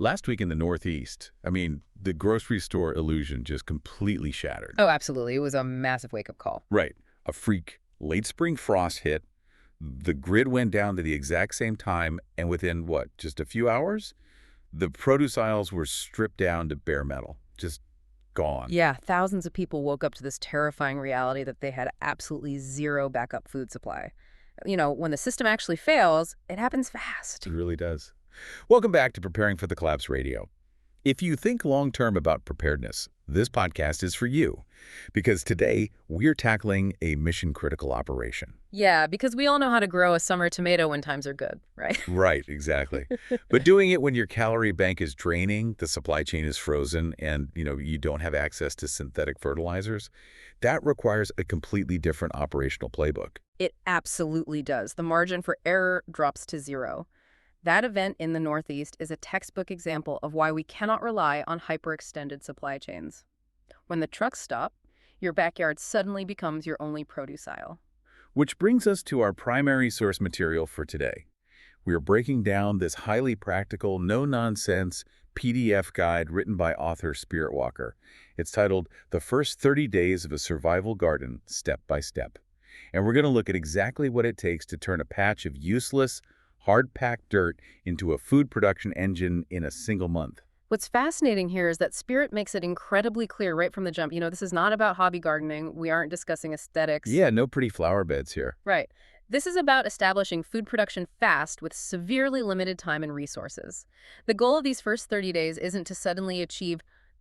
Last week in the Northeast, the grocery store illusion just completely shattered. Oh, absolutely. It was a massive wake-up call. Right. A freak late spring frost hit. The grid went down to the exact same time, and within, what, just a few hours? The produce aisles were stripped down to bare metal. Just gone. Yeah, thousands of people woke up to this terrifying reality that they had absolutely zero backup food supply. When the system actually fails, it happens fast. It really does. Welcome back to Preparing for the Collapse Radio. If you think long-term about preparedness, this podcast is for you. Because today, we're tackling a mission-critical operation. Yeah, because we all know how to grow a summer tomato when times are good, right? Right, exactly. But doing it when your calorie bank is draining, the supply chain is frozen, and you don't have access to synthetic fertilizers, that requires a completely different operational playbook. It absolutely does. The margin for error drops to zero. That event in the Northeast is a textbook example of why we cannot rely on hyperextended supply chains. When the trucks stop, your backyard suddenly becomes your only produce aisle. Which brings us to our primary source material for today. We are breaking down this highly practical, no-nonsense PDF guide written by author Spirit Walker. It's titled The First 30 Days of a Survival Garden, Step by Step. And we're going to look at exactly what it takes to turn a patch of useless, hard-packed dirt into a food production engine in a single month. What's fascinating here is that Spirit makes it incredibly clear right from the jump. This is not about hobby gardening. We aren't discussing aesthetics. Yeah, no pretty flower beds here. Right. This is about establishing food production fast with severely limited time and resources. The goal of these first 30 days isn't to suddenly achieve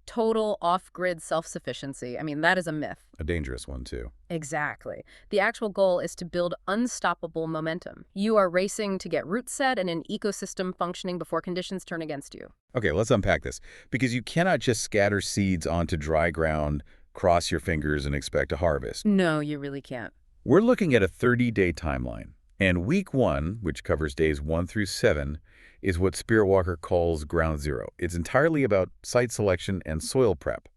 total off-grid self-sufficiency. That is a myth. A dangerous one, too. Exactly. The actual goal is to build unstoppable momentum. You are racing to get roots set and an ecosystem functioning before conditions turn against you. Okay, let's unpack this. Because you cannot just scatter seeds onto dry ground, cross your fingers, and expect a harvest. No, you really can't. We're looking at a 30-day timeline. And week 1, which covers days 1 through 7, is what Spirit Walker calls ground zero. It's entirely about site selection and soil prep.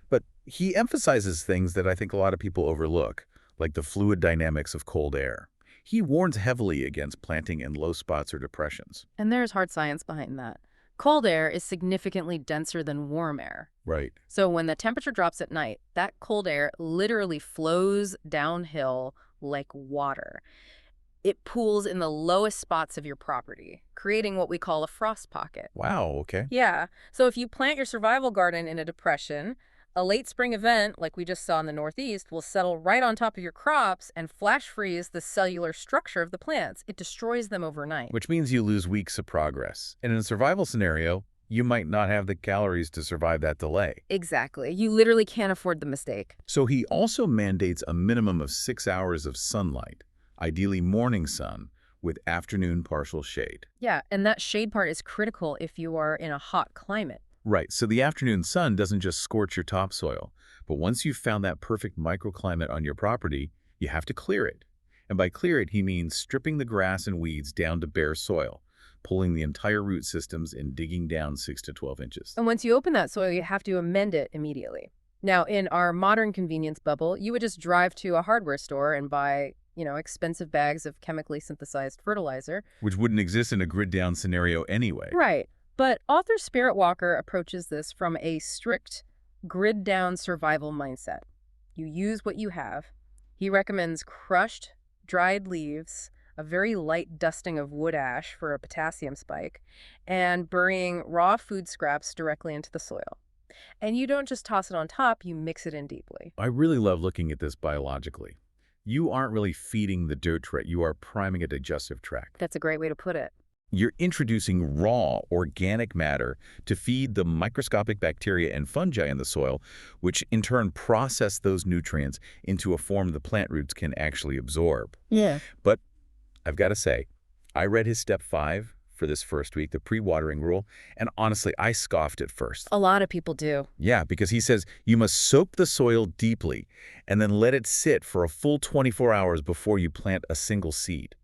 But he emphasizes things that I think a lot of people overlook, like the fluid dynamics of cold air. He warns heavily against planting in low spots or depressions. And there's hard science behind that. Cold air is significantly denser than warm air. Right. So when the temperature drops at night, that cold air literally flows downhill like water. It pools in the lowest spots of your property, creating what we call a frost pocket. Wow, okay. Yeah. So if you plant your survival garden in a depression, a late spring event, like we just saw in the Northeast, will settle right on top of your crops and flash freeze the cellular structure of the plants. It destroys them overnight. Which means you lose weeks of progress. And in a survival scenario, you might not have the calories to survive that delay. Exactly. You literally can't afford the mistake. So he also mandates a minimum of 6 hours of sunlight, ideally morning sun, with afternoon partial shade. Yeah, and that shade part is critical if you are in a hot climate. Right, so the afternoon sun doesn't just scorch your topsoil, but once you've found that perfect microclimate on your property, you have to clear it. And by clear it, he means stripping the grass and weeds down to bare soil, pulling the entire root systems and digging down 6 to 12 inches. And once you open that soil, you have to amend it immediately. Now, in our modern convenience bubble, you would just drive to a hardware store and buy expensive bags of chemically synthesized fertilizer. Which wouldn't exist in a grid-down scenario anyway. Right. But author Spirit Walker approaches this from a strict grid-down survival mindset. You use what you have. He recommends crushed, dried leaves, a very light dusting of wood ash for a potassium spike, and burying raw food scraps directly into the soil. And you don't just toss it on top, you mix it in deeply. I really love looking at this biologically. You aren't really feeding the dirt trait, you are priming a digestive tract. That's a great way to put it. You're introducing raw, organic matter to feed the microscopic bacteria and fungi in the soil, which in turn process those nutrients into a form the plant roots can actually absorb. Yeah. But I've got to say, I read his step 5 for this first week, the pre-watering rule, and honestly, I scoffed at first. A lot of people do. Yeah, because he says you must soak the soil deeply and then let it sit for a full 24 hours before you plant a single seed.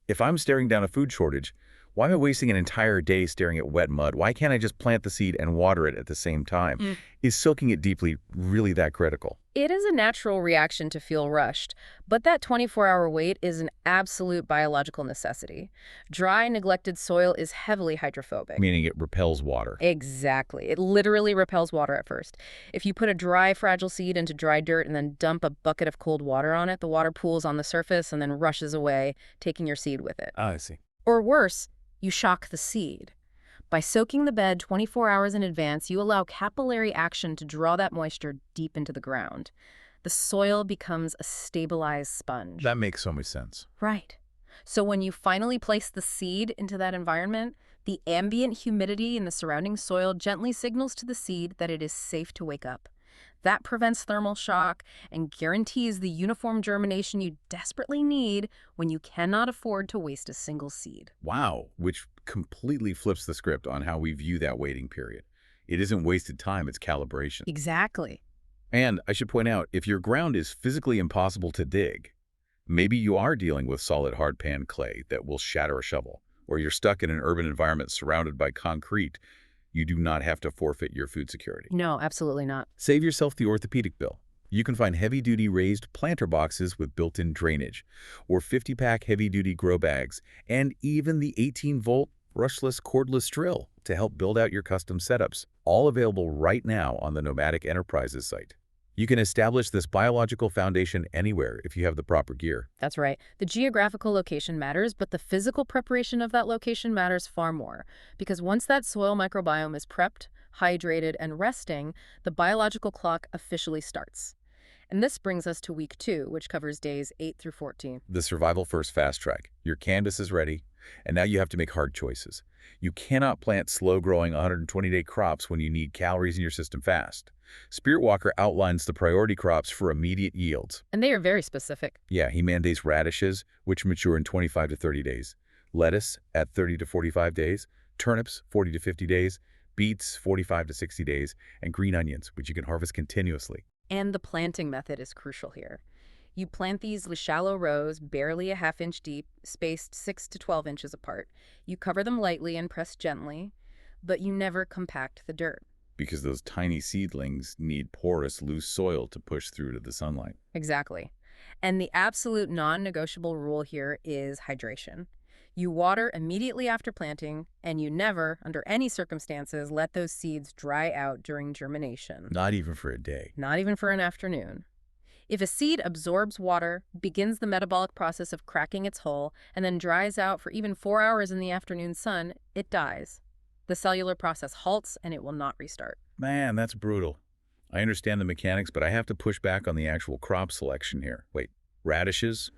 If I'm staring down a food shortage, Why am I wasting an entire day staring at wet mud? Why can't I just plant the seed and water it at the same time? Is soaking it deeply really that critical? It is a natural reaction to feel rushed, but that 24-hour wait is an absolute biological necessity. Dry, neglected soil is heavily hydrophobic. Meaning it repels water. Exactly. It literally repels water at first. If you put a dry, fragile seed into dry dirt and then dump a bucket of cold water on it, the water pools on the surface and then rushes away, taking your seed with it. Ah, I see. Or worse, you shock the seed. By soaking the bed 24 hours in advance, you allow capillary action to draw that moisture deep into the ground. The soil becomes a stabilized sponge. That makes so much sense. Right. So when you finally place the seed into that environment, the ambient humidity in the surrounding soil gently signals to the seed that it is safe to wake up. That prevents thermal shock and guarantees the uniform germination you desperately need when you cannot afford to waste a single seed. Wow, which completely flips the script on how we view that waiting period. It isn't wasted time, it's calibration. Exactly. And I should point out, if your ground is physically impossible to dig, maybe you are dealing with solid hardpan clay that will shatter a shovel, or you're stuck in an urban environment surrounded by concrete, you do not have to forfeit your food security. No, absolutely not. Save yourself the orthopedic bill. You can find heavy-duty raised planter boxes with built-in drainage, or 50-pack heavy-duty grow bags, and even the 18-volt brushless cordless drill to help build out your custom setups, all available right now on the Nomadic Enterprises site. You can establish this biological foundation anywhere if you have the proper gear. That's right. The geographical location matters, but the physical preparation of that location matters far more. Because once that soil microbiome is prepped, hydrated, and resting, the biological clock officially starts. And this brings us to week 2, which covers days 8 through 14. The Survival First Fast Track. Your canvas is ready, and now you have to make hard choices. You cannot plant slow-growing 120-day crops when you need calories in your system fast. Spirit Walker outlines the priority crops for immediate yields. And they are very specific. Yeah, he mandates radishes, which mature in 25 to 30 days, lettuce at 30 to 45 days, turnips 40 to 50 days, beets 45 to 60 days, and green onions, which you can harvest continuously. And the planting method is crucial here. You plant these shallow rows, barely a half-inch deep, spaced 6 to 12 inches apart. You cover them lightly and press gently, but you never compact the dirt. Because those tiny seedlings need porous, loose soil to push through to the sunlight. Exactly. And the absolute non-negotiable rule here is hydration. You water immediately after planting, and you never, under any circumstances, let those seeds dry out during germination. Not even for a day. Not even for an afternoon. If a seed absorbs water, begins the metabolic process of cracking its hull, and then dries out for even 4 hours in the afternoon sun, it dies. The cellular process halts, and it will not restart. Man, that's brutal. I understand the mechanics, but I have to push back on the actual crop selection here. Wait, radishes,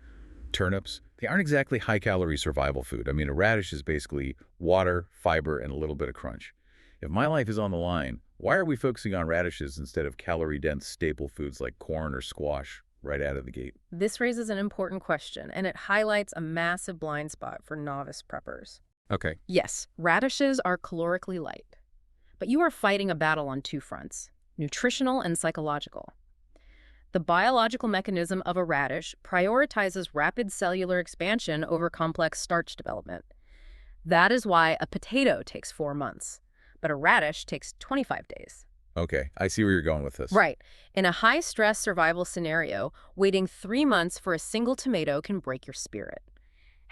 turnips, they aren't exactly high-calorie survival food. I mean, a radish is basically water, fiber, and a little bit of crunch. If my life is on the line, why are we focusing on radishes instead of calorie-dense staple foods like corn or squash right out of the gate? This raises an important question, and it highlights a massive blind spot for novice preppers. Okay. Yes, radishes are calorically light, but you are fighting a battle on 2 fronts, nutritional and psychological. The biological mechanism of a radish prioritizes rapid cellular expansion over complex starch development. That is why a potato takes 4 months, but a radish takes 25 days. Okay, I see where you're going with this. Right. In a high-stress survival scenario, waiting 3 months for a single tomato can break your spirit.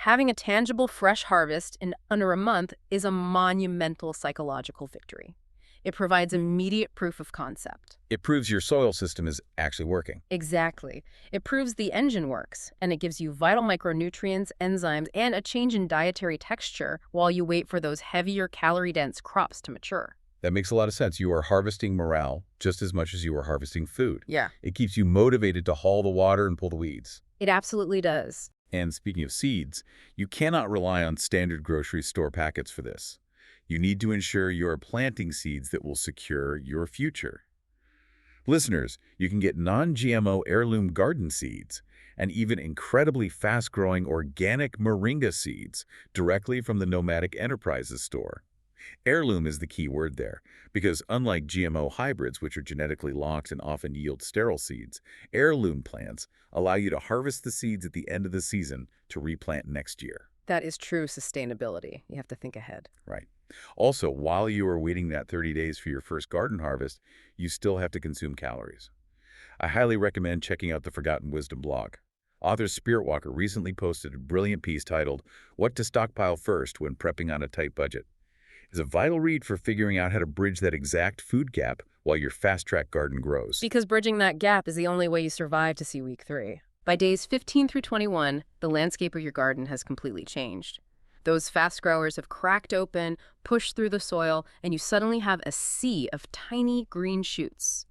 Having a tangible fresh harvest in under a month is a monumental psychological victory. It provides immediate proof of concept. It proves your soil system is actually working. Exactly. It proves the engine works, and it gives you vital micronutrients, enzymes, and a change in dietary texture while you wait for those heavier calorie-dense crops to mature. That makes a lot of sense. You are harvesting morale just as much as you are harvesting food. Yeah. It keeps you motivated to haul the water and pull the weeds. It absolutely does. And speaking of seeds, you cannot rely on standard grocery store packets for this. You need to ensure you are planting seeds that will secure your future. Listeners, you can get non-GMO heirloom garden seeds and even incredibly fast-growing organic moringa seeds directly from the Nomadic Enterprises store. Heirloom is the key word there, because unlike GMO hybrids, which are genetically locked and often yield sterile seeds, heirloom plants allow you to harvest the seeds at the end of the season to replant next year. That is true sustainability. You have to think ahead. Right. Also, while you are waiting that 30 days for your first garden harvest, you still have to consume calories. I highly recommend checking out the Forgotten Wisdom blog. Author Spirit Walker recently posted a brilliant piece titled, What to Stockpile First When Prepping on a Tight Budget. It's a vital read for figuring out how to bridge that exact food gap while your fast-track garden grows. Because bridging that gap is the only way you survive to see week 3. By days 15 through 21, the landscape of your garden has completely changed. Those fast growers have cracked open, pushed through the soil, and you suddenly have a sea of tiny green shoots.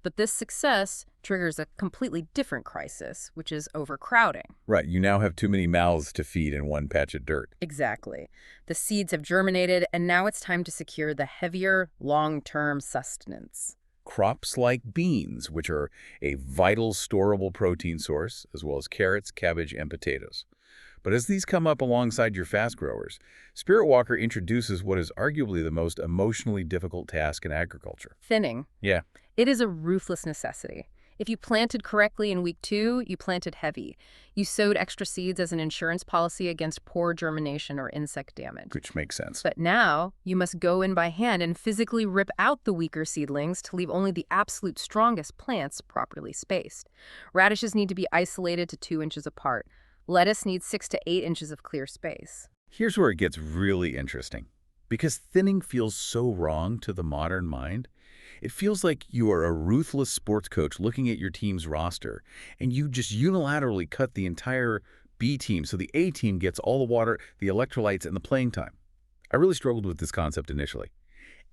But this success triggers a completely different crisis, which is overcrowding. Right, you now have too many mouths to feed in one patch of dirt. Exactly. The seeds have germinated, and now it's time to secure the heavier, long-term sustenance. Crops like beans, which are a vital storable protein source, as well as carrots, cabbage, and potatoes. But as these come up alongside your fast growers, Spirit Walker introduces what is arguably the most emotionally difficult task in agriculture. Thinning. Yeah. It is a ruthless necessity. If you planted correctly in week 2, you planted heavy. You sowed extra seeds as an insurance policy against poor germination or insect damage. Which makes sense. But now, you must go in by hand and physically rip out the weaker seedlings to leave only the absolute strongest plants properly spaced. Radishes need to be isolated to 2 inches apart. Lettuce needs 6 to 8 inches of clear space. Here's where it gets really interesting. Because thinning feels so wrong to the modern mind, it feels like you are a ruthless sports coach looking at your team's roster, and you just unilaterally cut the entire B team so the A team gets all the water, the electrolytes, and the playing time. I really struggled with this concept initially.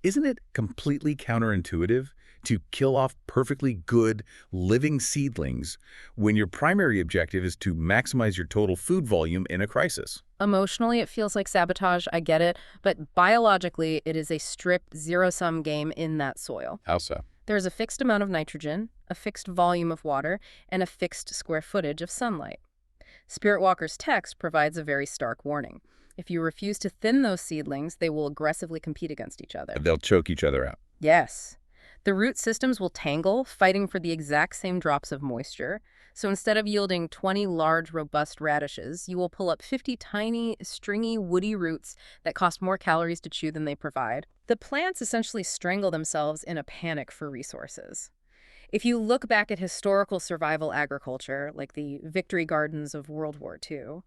Isn't it completely counterintuitive to kill off perfectly good, living seedlings when your primary objective is to maximize your total food volume in a crisis? Emotionally, it feels like sabotage, I get it, but biologically, it is a strict zero-sum game in that soil. How so? There's a fixed amount of nitrogen, a fixed volume of water, and a fixed square footage of sunlight. Spirit Walker's text provides a very stark warning. If you refuse to thin those seedlings, they will aggressively compete against each other. They'll choke each other out. Yes. The root systems will tangle, fighting for the exact same drops of moisture. So instead of yielding 20 large, robust radishes, you will pull up 50 tiny, stringy, woody roots that cost more calories to chew than they provide. The plants essentially strangle themselves in a panic for resources. If you look back at historical survival agriculture, like the victory gardens of World War II,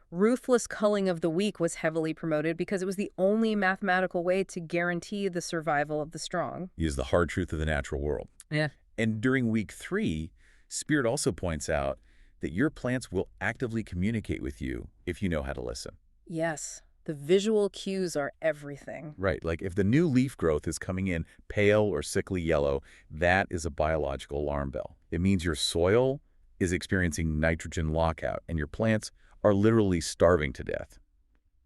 ruthless culling of the weak was heavily promoted because it was the only mathematical way to guarantee the survival of the strong. Is the hard truth of the natural world. Yeah. And during week 3, Spirit also points out that your plants will actively communicate with you if you know how to listen. Yes. The visual cues are everything. Right, like if the new leaf growth is coming in pale or sickly yellow, that is a biological alarm bell. It means your soil is experiencing nitrogen lockout and your plants are literally starving to death.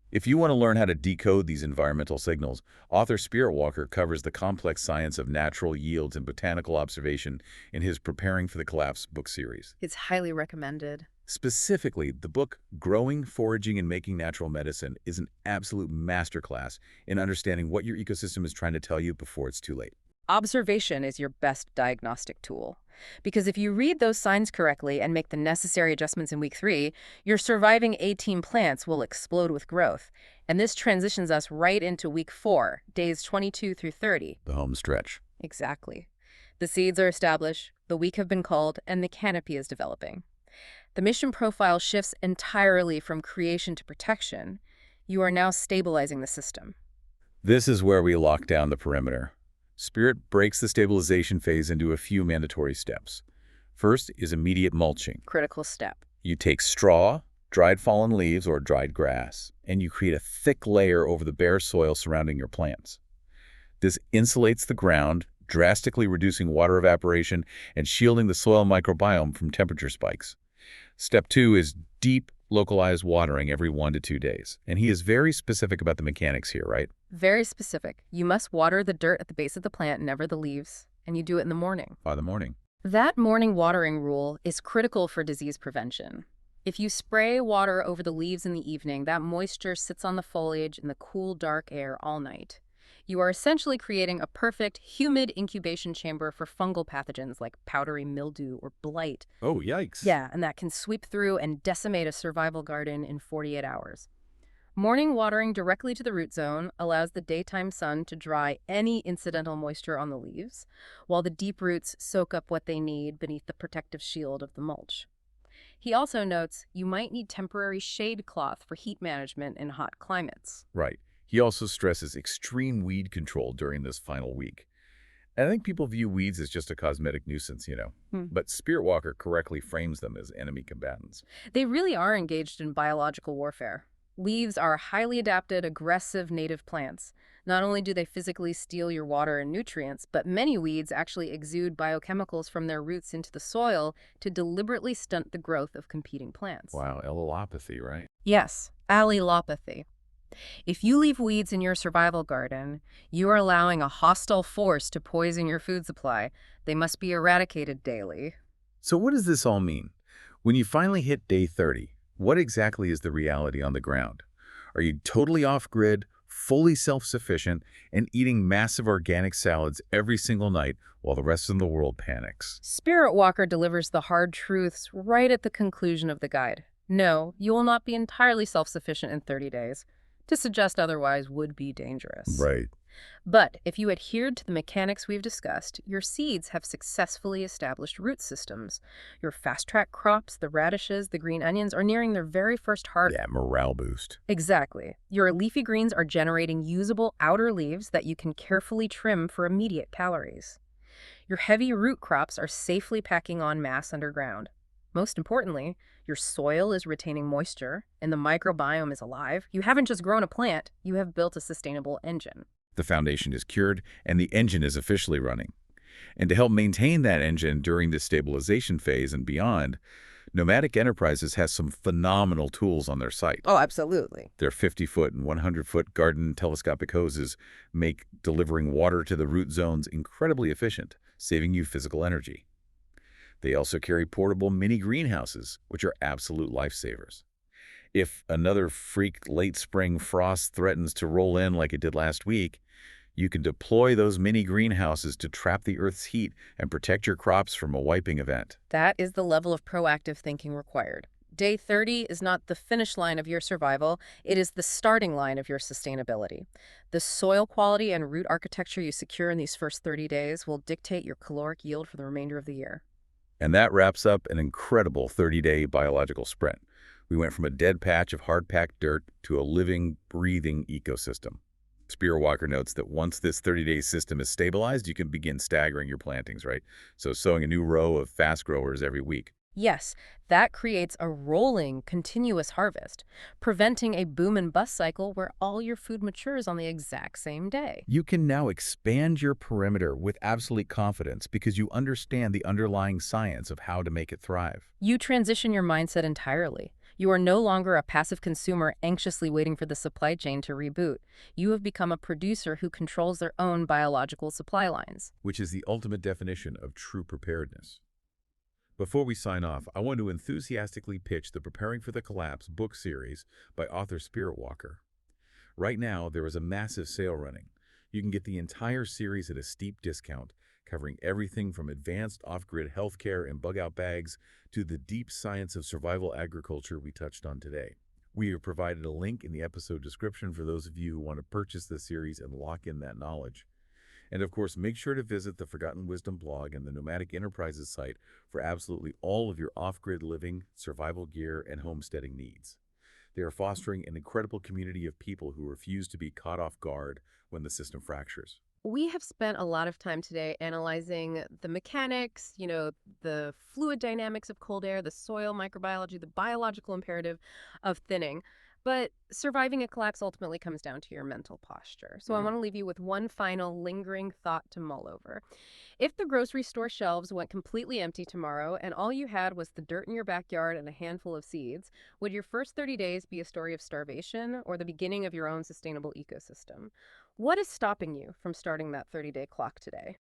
If you want to learn how to decode these environmental signals, author Spirit Walker covers the complex science of natural yields and botanical observation in his Preparing for the Collapse book series. It's highly recommended. Specifically, the book Growing, Foraging, and Making Natural Medicine is an absolute masterclass in understanding what your ecosystem is trying to tell you before it's too late. Observation is your best diagnostic tool. Because if you read those signs correctly and make the necessary adjustments in week 3, your surviving A-team plants will explode with growth. And this transitions us right into week 4, days 22 through 30. The home stretch. Exactly. The seeds are established, the weak have been culled, and the canopy is developing. The mission profile shifts entirely from creation to protection. You are now stabilizing the system. This is where we lock down the perimeter. Spirit breaks the stabilization phase into a few mandatory steps. First is immediate mulching. Critical step. You take straw, dried fallen leaves, or dried grass, and you create a thick layer over the bare soil surrounding your plants. This insulates the ground, drastically reducing water evaporation and shielding the soil microbiome from temperature spikes. Step 2 is deep, localized watering every 1 to 2 days. And he is very specific about the mechanics here, right? Very specific. You must water the dirt at the base of the plant, never the leaves, and you do it in the morning. By the morning. That morning watering rule is critical for disease prevention. If you spray water over the leaves in the evening, that moisture sits on the foliage in the cool, dark air all night. You are essentially creating a perfect, humid incubation chamber for fungal pathogens like powdery mildew or blight. Oh, yikes. Yeah, and that can sweep through and decimate a survival garden in 48 hours. Morning watering directly to the root zone allows the daytime sun to dry any incidental moisture on the leaves, while the deep roots soak up what they need beneath the protective shield of the mulch. He also notes you might need temporary shade cloth for heat management in hot climates. Right. He also stresses extreme weed control during this final week. And I think people view weeds as just a cosmetic nuisance. Hmm. But Spirit Walker correctly frames them as enemy combatants. They really are engaged in biological warfare. Leaves are highly adapted, aggressive native plants. Not only do they physically steal your water and nutrients, but many weeds actually exude biochemicals from their roots into the soil to deliberately stunt the growth of competing plants. Wow, allelopathy, right? Yes, allelopathy. If you leave weeds in your survival garden, you are allowing a hostile force to poison your food supply. They must be eradicated daily. So what does this all mean? When you finally hit day 30, what exactly is the reality on the ground? Are you totally off-grid, fully self-sufficient, and eating massive organic salads every single night while the rest of the world panics? Spirit Walker delivers the hard truths right at the conclusion of the guide. No, you will not be entirely self-sufficient in 30 days. To suggest otherwise would be dangerous. Right. But if you adhered to the mechanics we've discussed, your seeds have successfully established root systems. Your fast-track crops, the radishes, the green onions, are nearing their very first harvest. Yeah, morale boost. Exactly. Your leafy greens are generating usable outer leaves that you can carefully trim for immediate calories. Your heavy root crops are safely packing on mass underground. Most importantly, your soil is retaining moisture and the microbiome is alive. You haven't just grown a plant, you have built a sustainable engine. The foundation is cured, and the engine is officially running. And to help maintain that engine during the stabilization phase and beyond, Nomadic Enterprises has some phenomenal tools on their site. Oh, absolutely. Their 50-foot and 100-foot garden telescopic hoses make delivering water to the root zones incredibly efficient, saving you physical energy. They also carry portable mini greenhouses, which are absolute lifesavers. If another freak late spring frost threatens to roll in like it did last week, you can deploy those mini greenhouses to trap the Earth's heat and protect your crops from a wiping event. That is the level of proactive thinking required. Day 30 is not the finish line of your survival, it is the starting line of your sustainability. The soil quality and root architecture you secure in these first 30 days will dictate your caloric yield for the remainder of the year. And that wraps up an incredible 30-day biological sprint. We went from a dead patch of hard-packed dirt to a living, breathing ecosystem. Spirit Walker notes that once this 30-day system is stabilized, you can begin staggering your plantings, right? So sowing a new row of fast growers every week. Yes, that creates a rolling, continuous harvest, preventing a boom and bust cycle where all your food matures on the exact same day. You can now expand your perimeter with absolute confidence because you understand the underlying science of how to make it thrive. You transition your mindset entirely. You are no longer a passive consumer anxiously waiting for the supply chain to reboot. You have become a producer who controls their own biological supply lines. Which is the ultimate definition of true preparedness. Before we sign off, I want to enthusiastically pitch the Preparing for the Collapse book series by author Spirit Walker. Right now, there is a massive sale running. You can get the entire series at a steep discount, covering everything from advanced off-grid healthcare and bug-out bags to the deep science of survival agriculture we touched on today. We have provided a link in the episode description for those of you who want to purchase this series and lock in that knowledge. And of course, make sure to visit the Forgotten Wisdom blog and the Nomadic Enterprises site for absolutely all of your off-grid living, survival gear, and homesteading needs. They are fostering an incredible community of people who refuse to be caught off guard when the system fractures. We have spent a lot of time today analyzing the mechanics, the fluid dynamics of cold air, the soil microbiology, the biological imperative of thinning. But surviving a collapse ultimately comes down to your mental posture. So I want to leave you with one final lingering thought to mull over. If the grocery store shelves went completely empty tomorrow and all you had was the dirt in your backyard and a handful of seeds, would your first 30 days be a story of starvation or the beginning of your own sustainable ecosystem? What is stopping you from starting that 30-day clock today?